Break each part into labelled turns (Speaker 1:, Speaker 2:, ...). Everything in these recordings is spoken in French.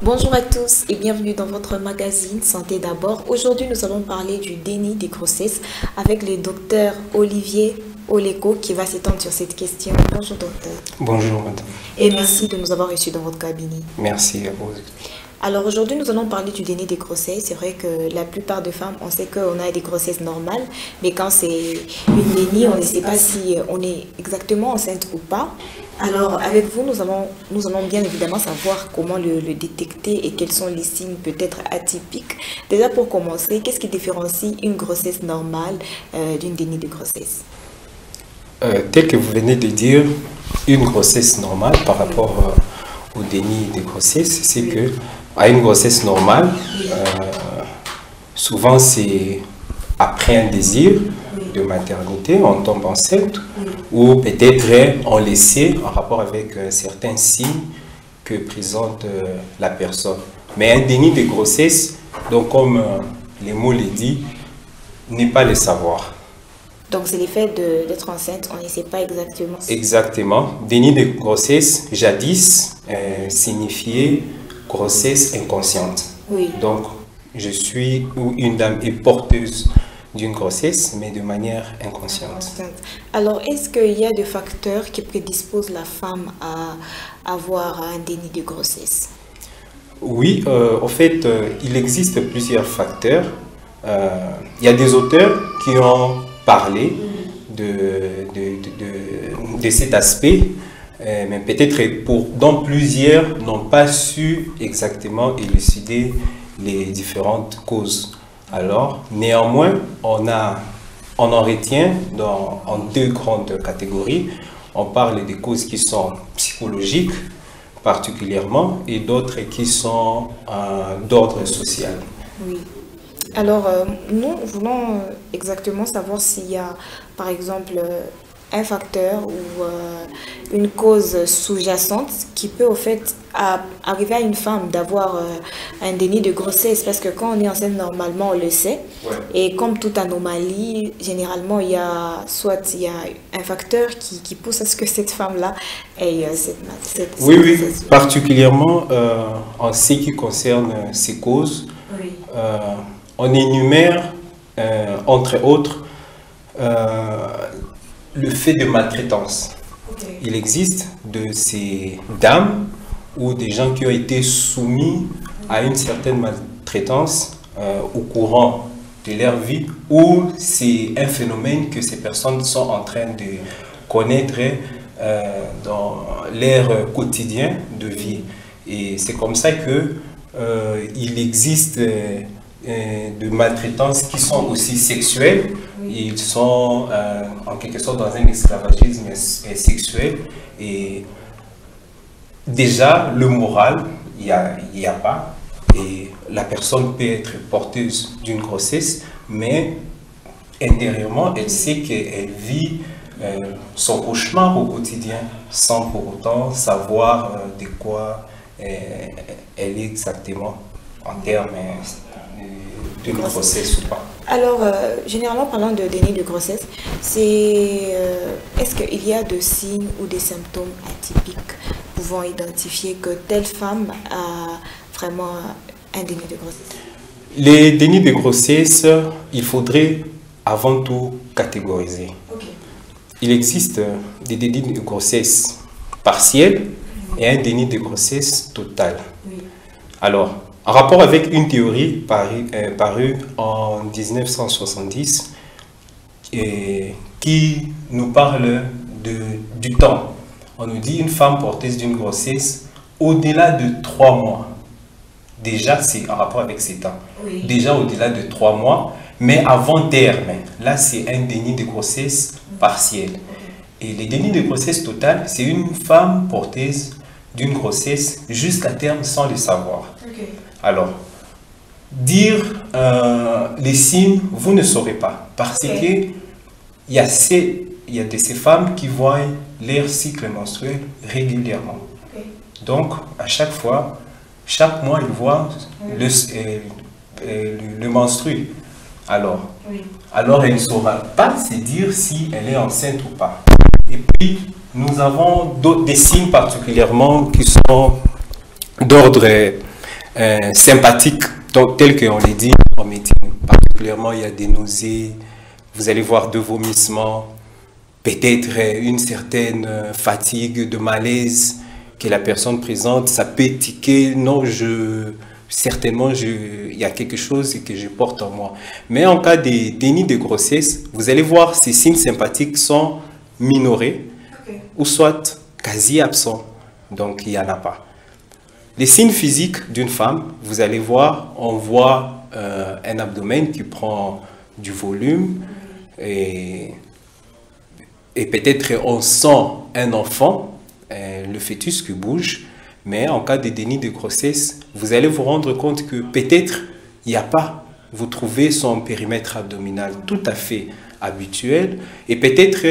Speaker 1: Bonjour à tous et bienvenue dans votre magazine Santé d'abord. Aujourd'hui, nous allons parler du déni des grossesses avec le docteur Olivier Oleko qui va s'étendre sur cette question. Bonjour docteur.
Speaker 2: Bonjour madame.
Speaker 1: Et merci de nous avoir reçus dans votre cabinet.
Speaker 2: Merci à vous.
Speaker 1: Alors aujourd'hui, nous allons parler du déni des grossesses. C'est vrai que la plupart des femmes, on sait qu'on a des grossesses normales, mais quand c'est une déni, on ne sait pas si on est exactement enceinte ou pas. Alors avec vous, nous allons bien évidemment savoir comment le détecter et quels sont les signes peut-être atypiques. Déjà pour commencer, qu'est-ce qui différencie une grossesse normale d'une déni de grossesse?
Speaker 2: Tel que vous venez de dire, une grossesse normale par rapport au déni de grossesse, c'est que à une grossesse normale, souvent c'est après un désir de maternité, on tombe enceinte, ou peut-être on le sait en rapport avec certains signes que présente la personne. Mais un déni de grossesse, donc comme les mots le disent, n'est pas le savoir.
Speaker 1: Donc c'est l'effet d'être enceinte, on ne sait pas exactement.
Speaker 2: Exactement. Déni de grossesse, jadis, signifiait grossesse inconsciente.
Speaker 1: Oui.
Speaker 2: Donc, je suis ou une dame est porteuse d'une grossesse, mais de manière inconsciente.
Speaker 1: Alors, est-ce qu'il y a des facteurs qui prédisposent la femme à avoir un déni de grossesse?
Speaker 2: Oui, en fait, il existe plusieurs facteurs. Il y a des auteurs qui ont parlé de cet aspect, mais peut-être dont plusieurs n'ont pas su exactement élucider les différentes causes. Alors, néanmoins, on en retient en deux grandes catégories. On parle des causes qui sont psychologiques, particulièrement, et d'autres qui sont d'ordre social.
Speaker 1: Oui. Alors, nous voulons exactement savoir s'il y a, par exemple, un facteur ou une cause sous-jacente qui peut au fait arriver à une femme d'avoir un déni de grossesse, parce que quand on est enceinte normalement on le sait, et comme toute anomalie, généralement il y a un facteur qui pousse à ce que cette femme-là ait cette
Speaker 2: oui, particulièrement en ce qui concerne ces causes, on énumère entre autres le fait de maltraitance. Il existe de ces dames ou des gens qui ont été soumis à une certaine maltraitance au courant de leur vie, ou c'est un phénomène que ces personnes sont en train de connaître dans leur quotidien de vie. Et c'est comme ça que il existe de maltraitances qui sont aussi sexuelles. Ils sont en quelque sorte dans un esclavagisme sexuel, et déjà le moral, il n'y a pas, et la personne peut être porteuse d'une grossesse, mais intérieurement elle sait qu'elle vit son cauchemar au quotidien sans pour autant savoir de quoi elle est exactement en termes de grossesse ou pas.
Speaker 1: Alors, généralement, parlant de déni de grossesse, est-ce qu'il y a des signes ou des symptômes atypiques pouvant identifier que telle femme a vraiment un déni de grossesse?
Speaker 2: Les dénis de grossesse, il faudrait avant tout catégoriser. Il existe des dénis de grossesse partiels et un déni de grossesse total. Alors, en rapport avec une théorie parue en 1970 qui nous parle du temps. On nous dit une femme porteuse d'une grossesse au-delà de 3 mois. Déjà, c'est en rapport avec ces temps. Déjà au-delà de 3 mois, mais avant terme. Là, c'est un déni de grossesse partiel. Et le déni de grossesse total, c'est une femme porteuse d'une grossesse jusqu'à terme sans le savoir. Alors, dire les signes, vous ne saurez pas. Parce que il y a de ces femmes qui voient leur cycle menstruel régulièrement. Donc, à chaque fois, chaque mois, ils voient le menstru. Alors, elle ne saura pas se dire si elle est enceinte ou pas. Et puis, nous avons des signes particulièrement qui sont d'ordre sympathiques, donc, tels qu'on les dit en médecine. Particulièrement, il y a des nausées, vous allez voir de vomissements, peut-être une certaine fatigue, de malaise que la personne présente, ça peut tiquer, non, certainement, il y a quelque chose que je porte en moi. Mais en cas de déni de grossesse, vous allez voir ces signes sympathiques sont minorés, ou soit quasi absents, donc il n'y en a pas. Les signes physiques d'une femme, vous allez voir, on voit un abdomen qui prend du volume et peut-être on sent un enfant, le fœtus qui bouge, mais en cas de déni de grossesse, vous allez vous rendre compte que peut-être il n'y a pas, vous trouvez son périmètre abdominal tout à fait habituel et peut-être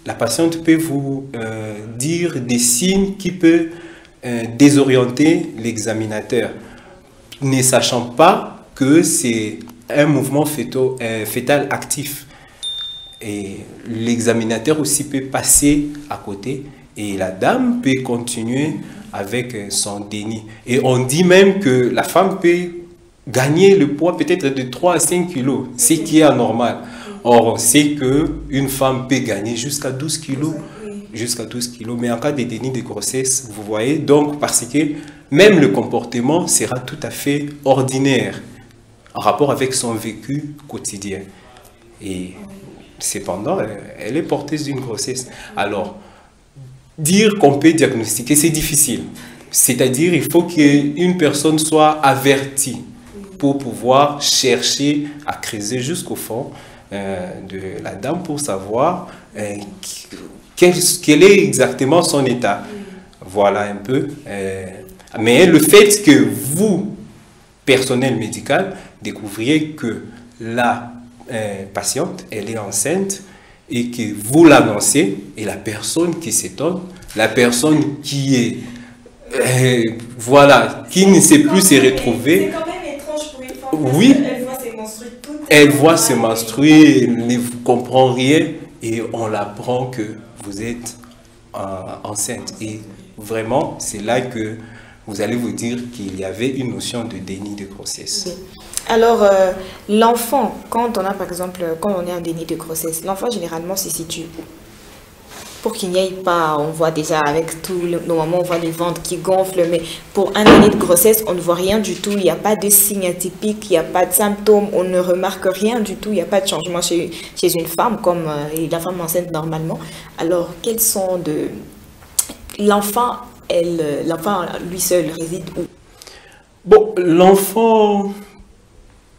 Speaker 2: la patiente peut vous dire des signes qui peuvent désorienter l'examinateur, ne sachant pas que c'est un mouvement fœtal actif. Et l'examinateur aussi peut passer à côté et la dame peut continuer avec son déni. Et on dit même que la femme peut gagner le poids peut-être de 3 à 5 kilos, ce qui est anormal. Or, on sait qu'une femme peut gagner jusqu'à 12 kilos. Jusqu'à 12 kilos, mais en cas de déni de grossesse, vous voyez, donc parce que même le comportement sera tout à fait ordinaire en rapport avec son vécu quotidien. Et cependant, elle est porteuse d'une grossesse. Alors, dire qu'on peut diagnostiquer, c'est difficile. C'est-à-dire, il faut qu'une personne soit avertie pour pouvoir chercher à creuser jusqu'au fond de la dame pour savoir quel est exactement son état. Voilà un peu. Mais le fait que vous, personnel médical, découvriez que la patiente, elle est enceinte et que vous l'annoncez, et la personne qui s'étonne, la personne qui est, voilà, qui ne sait plus se retrouver.
Speaker 1: C'est quand même étrange pour une femme.
Speaker 2: Oui.
Speaker 1: Elle voit ses menstrues toutes.
Speaker 2: Elle voit ses menstrues, elle ne comprend rien et on l'apprend que vous êtes enceinte. Et vraiment, c'est là que vous allez vous dire qu'il y avait une notion de déni de grossesse.
Speaker 1: Oui. Alors, l'enfant, quand on a par exemple, quand on est en déni de grossesse, l'enfant généralement se situe où? Pour qu'il n'y ait pas, on voit déjà avec tout, normalement on voit les ventres qui gonflent, mais pour un déni de grossesse, on ne voit rien du tout, il n'y a pas de signes atypiques, il n'y a pas de symptômes, on ne remarque rien du tout, il n'y a pas de changement chez une femme comme la femme enceinte normalement. Alors, quels sont de... L'enfant, lui seul, réside où?
Speaker 2: Bon, l'enfant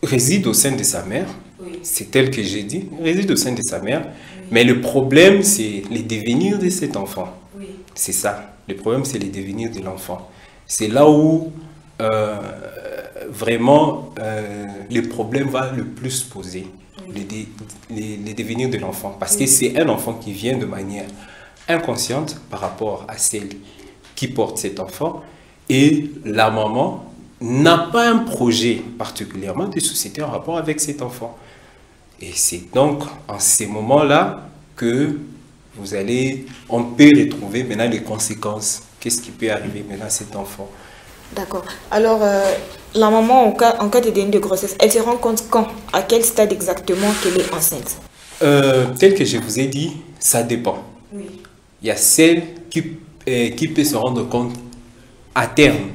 Speaker 2: réside au sein de sa mère,
Speaker 1: oui.
Speaker 2: C'est tel que j'ai dit, réside au sein de sa mère, oui. Mais le problème c'est le devenir de cet enfant, oui. C'est ça, le problème c'est le devenir de l'enfant. C'est là où vraiment le problème va le plus se poser, oui. Le devenir de l'enfant, parce oui. Que c'est un enfant qui vient de manière inconsciente par rapport à celle qui porte cet enfant, et la maman n'a pas un projet particulièrement de société en rapport avec cet enfant. Et c'est donc en ces moments-là que on peut retrouver maintenant les conséquences. Qu'est-ce qui peut arriver maintenant à cet enfant?
Speaker 1: D'accord. Alors, la maman, en cas de déni de grossesse, elle se rend compte quand? À quel stade exactement qu'elle est enceinte?
Speaker 2: Tel que je vous ai dit, ça dépend. Oui. Il y a celle qui peut se rendre compte à terme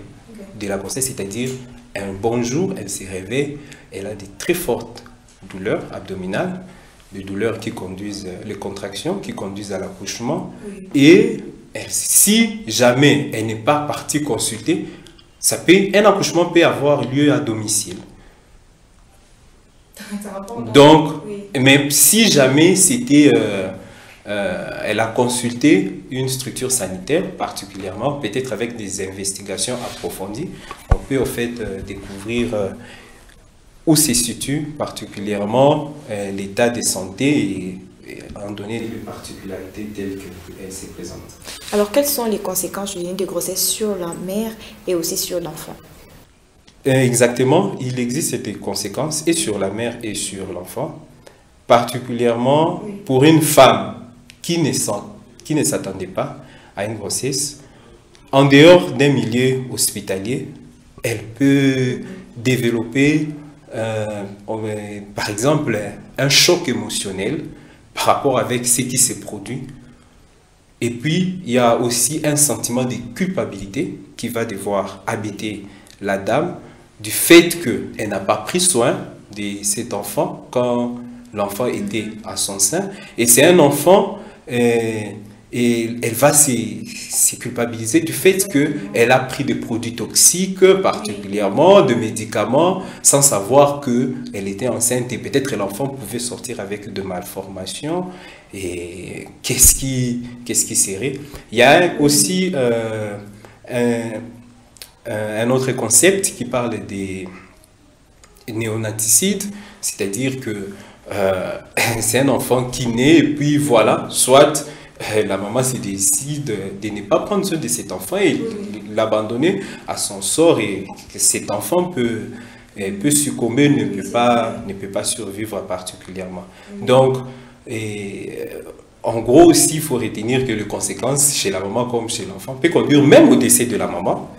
Speaker 2: de la grossesse, c'est-à-dire un bon jour, elle se réveille, elle a de très fortes douleurs abdominales, des douleurs qui conduisent, les contractions qui conduisent à l'accouchement, oui. Et si jamais elle n'est pas partie consulter, un accouchement peut avoir lieu à domicile. Donc, oui. Mais si jamais c'était... elle a consulté une structure sanitaire particulièrement, peut-être avec des investigations approfondies, on peut en fait découvrir où se situe particulièrement l'état de santé et en donner les particularités telles qu'elles se présentent.
Speaker 1: Alors, quelles sont les conséquences du déni de grossesse sur la mère et aussi sur l'enfant?
Speaker 2: Exactement, il existe des conséquences et sur la mère et sur l'enfant, particulièrement oui. Pour une femme qui ne s'attendait pas à une grossesse, en dehors d'un milieu hospitalier, elle peut développer, par exemple, un choc émotionnel par rapport avec ce qui s'est produit. Et puis, il y a aussi un sentiment de culpabilité qui va devoir habiter la dame du fait qu'elle n'a pas pris soin de cet enfant quand l'enfant était à son sein. Et c'est un enfant, et elle va se culpabiliser du fait qu'elle a pris des produits toxiques, particulièrement de médicaments, sans savoir qu'elle était enceinte et peut-être l'enfant pouvait sortir avec de malformations. Et qu'est-ce qui serait? Il y a aussi un autre concept qui parle des néonaticides, c'est-à-dire que c'est un enfant qui naît et puis voilà, soit la maman se décide de ne pas prendre soin de cet enfant et l'abandonner à son sort et que cet enfant peut succomber, ne peut pas survivre particulièrement. Donc, en gros aussi, il faut retenir que les conséquences chez la maman comme chez l'enfant peut conduire même au décès de la maman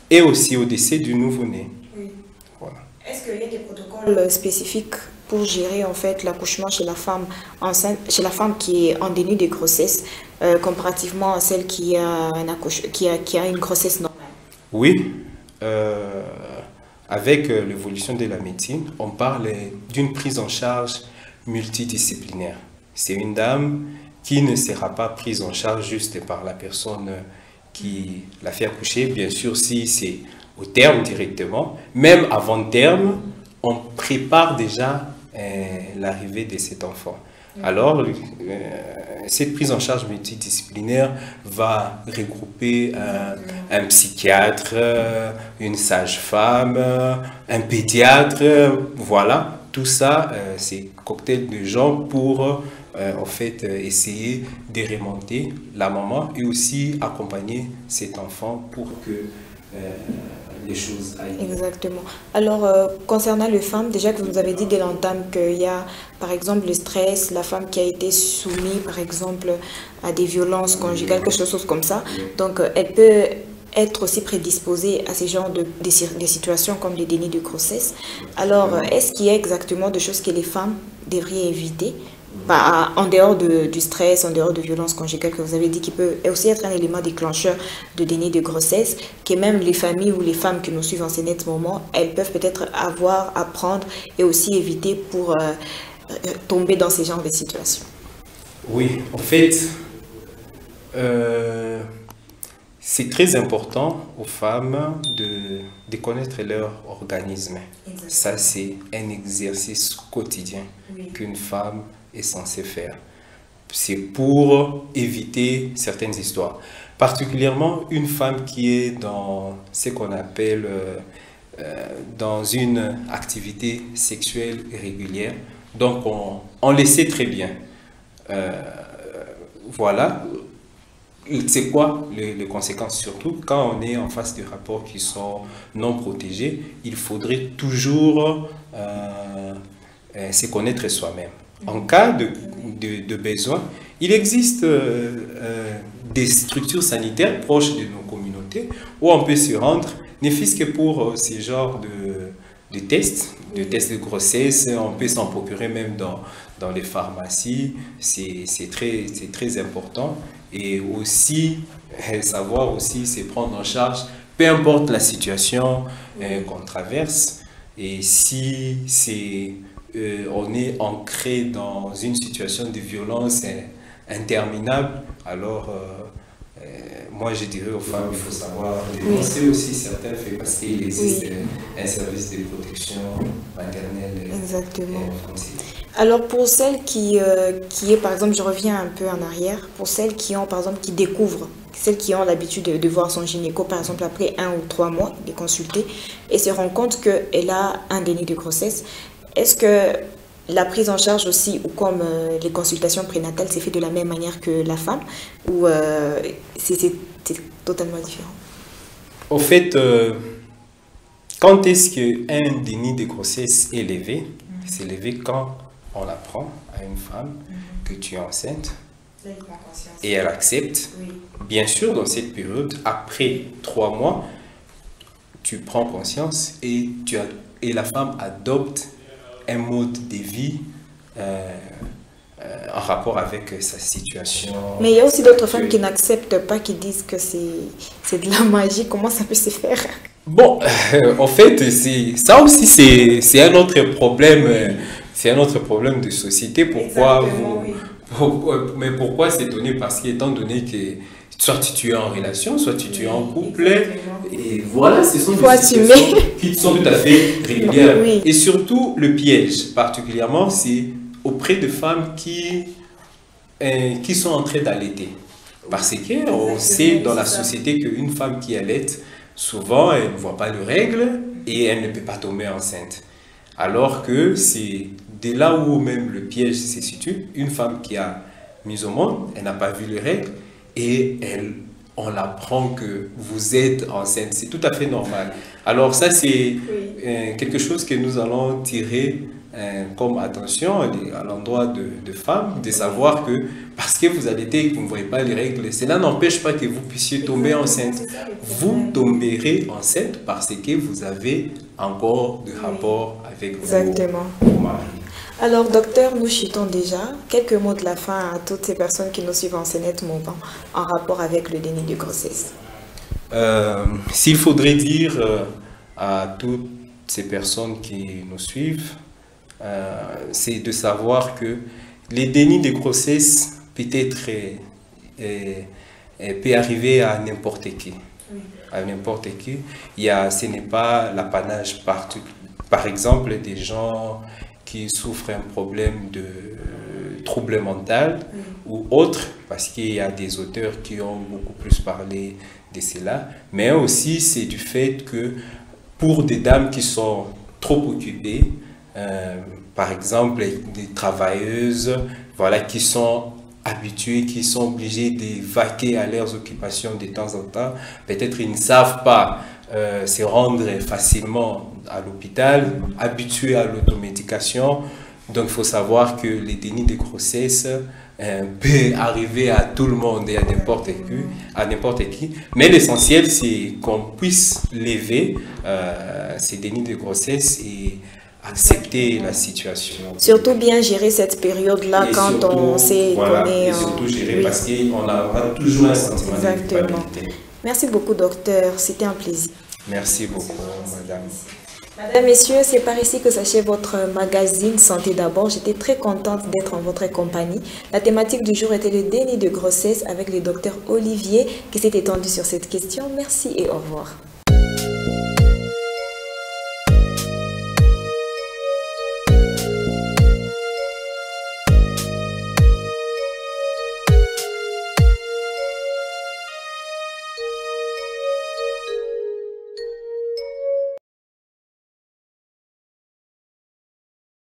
Speaker 2: et aussi au décès du nouveau-né.
Speaker 1: Oui. Voilà. Est-ce qu'il y a des protocoles spécifiques pour gérer en fait l'accouchement chez la femme enceinte, chez la femme qui est en déni de grossesse, comparativement à celle qui a une grossesse normale?
Speaker 2: Oui, avec l'évolution de la médecine, on parle d'une prise en charge multidisciplinaire. C'est une dame qui ne sera pas prise en charge juste par la personne qui l'a fait accoucher, bien sûr si c'est au terme directement, même avant terme, on prépare déjà l'arrivée de cet enfant. Alors, cette prise en charge multidisciplinaire va regrouper un psychiatre, une sage-femme, un pédiatre, voilà. Tout ça, c'est cocktail de gens pour en fait essayer de remonter la maman et aussi accompagner cet enfant pour que les choses aillent.
Speaker 1: Exactement. Alors, concernant les femmes, déjà que vous nous avez dit dès l'entame qu'il y a, par exemple, le stress, la femme qui a été soumise, par exemple, à des violences conjugales, quelque chose comme ça. Donc, elle peut être aussi prédisposée à ces genres de situations comme les dénis de grossesse. Alors, est-ce qu'il y a exactement des choses que les femmes devraient éviter? Bah, en dehors du stress, en dehors de violences conjugales que vous avez dit, qui peut aussi être un élément déclencheur de déni de grossesse, que même les familles ou les femmes qui nous suivent en ce moment, elles peuvent peut-être avoir à prendre et aussi éviter pour tomber dans ces genres de situations.
Speaker 2: Oui, en fait, c'est très important aux femmes de connaître leur organisme. Exactement. Ça, c'est un exercice quotidien qu'une femme est censée faire. C'est pour éviter certaines histoires. Particulièrement une femme qui est dans ce qu'on appelle dans une activité sexuelle régulière. Donc, on le sait très bien. Voilà. C'est quoi les conséquences? Surtout quand on est en face de rapports qui sont non protégés, il faudrait toujours se connaître soi-même. En cas de besoin, il existe des structures sanitaires proches de nos communautés où on peut se rendre, ne fût-ce que pour ce genre de tests de grossesse. On peut s'en procurer même dans les pharmacies. C'est très important. Et aussi, savoir aussi se prendre en charge, peu importe la situation qu'on traverse. Et si on est ancré dans une situation de violence interminable, alors moi je dirais aux femmes, il faut savoir dénoncer aussi certains faits parce qu'il existe un service de protection maternelle.
Speaker 1: Exactement. Alors pour celles qui est, par exemple, je reviens un peu en arrière, pour celles qui ont, par exemple, qui découvrent, celles qui ont l'habitude de voir son gynéco, par exemple, après 1 ou 3 mois de consulter, et se rend compte qu'elle a un déni de grossesse, est-ce que la prise en charge aussi, ou comme les consultations prénatales, c'est fait de la même manière que la femme, ou c'est totalement différent?
Speaker 2: Au fait, quand est-ce qu'un déni de grossesse est levé? C'est levé quand on apprend à une femme que tu es enceinte et elle accepte. Bien sûr, dans cette période, après 3 mois, tu prends conscience et, et la femme adopte un mode de vie en rapport avec sa situation.
Speaker 1: Mais il y a aussi d'autres femmes qui n'acceptent pas, qui disent que c'est de la magie. Comment ça peut se faire?
Speaker 2: Bon, en fait, ça aussi, c'est un autre problème. C'est un autre problème de société. Pourquoi mais pourquoi s'étonner? Parce qu'étant donné que soit tu es en relation, soit tu es en couple, et voilà, ce sont des situations qui sont tout à fait régulières. Oui. Et surtout, le piège, particulièrement, c'est auprès de femmes qui sont en train d'allaiter. Parce qu'on sait dans la société qu'une femme qui allaite, souvent, elle ne voit pas de règles et elle ne peut pas tomber enceinte. Alors que c'est de là où même le piège se situe. Une femme qui a mis au monde, elle n'a pas vu les règles et on apprend que vous êtes enceinte. C'est tout à fait normal. Alors ça, c'est quelque chose que nous allons tirer comme attention à l'endroit de femmes, de savoir que parce que vous allaitez et que vous ne voyez pas les règles, cela n'empêche pas que vous puissiez tomber enceinte. Vous tomberez enceinte parce que vous avez encore de rapport avec vos maris.
Speaker 1: Alors, docteur, nous chutons déjà. Quelques mots de la fin à toutes ces personnes qui nous suivent en Sénète Mouvement en rapport avec le déni de grossesse.
Speaker 2: S'il faudrait dire à toutes ces personnes qui nous suivent, c'est de savoir que les dénis de grossesse peut-être peut arriver à n'importe qui. À n'importe qui. Ce n'est pas l'apanage par exemple des gens qui souffrent un problème de trouble mental ou autre, parce qu'il y a des auteurs qui ont beaucoup plus parlé de cela, mais aussi c'est du fait que pour des dames qui sont trop occupées, par exemple des travailleuses, voilà, qui sont habituées, qui sont obligées de vaquer à leurs occupations de temps en temps, peut-être ils ne savent pas se rendre facilement à l'hôpital, habitués à l'automédication. Donc il faut savoir que les dénis de grossesse peut arriver à tout le monde et à n'importe qui. Mais l'essentiel, c'est qu'on puisse lever ces dénis de grossesse et accepter la situation.
Speaker 1: Surtout bien gérer cette période-là quand surtout, on sait qu'on est...
Speaker 2: Et surtout gérer parce qu'on n'a pas toujours un sentiment de culpabilité.
Speaker 1: Merci beaucoup, docteur. C'était un plaisir.
Speaker 2: Merci beaucoup, madame.
Speaker 1: Mesdames, Messieurs, c'est par ici que s'achève votre magazine Santé d'abord. J'étais très contente d'être en votre compagnie. La thématique du jour était le déni de grossesse avec le docteur Olivier qui s'est étendu sur cette question. Merci et au revoir.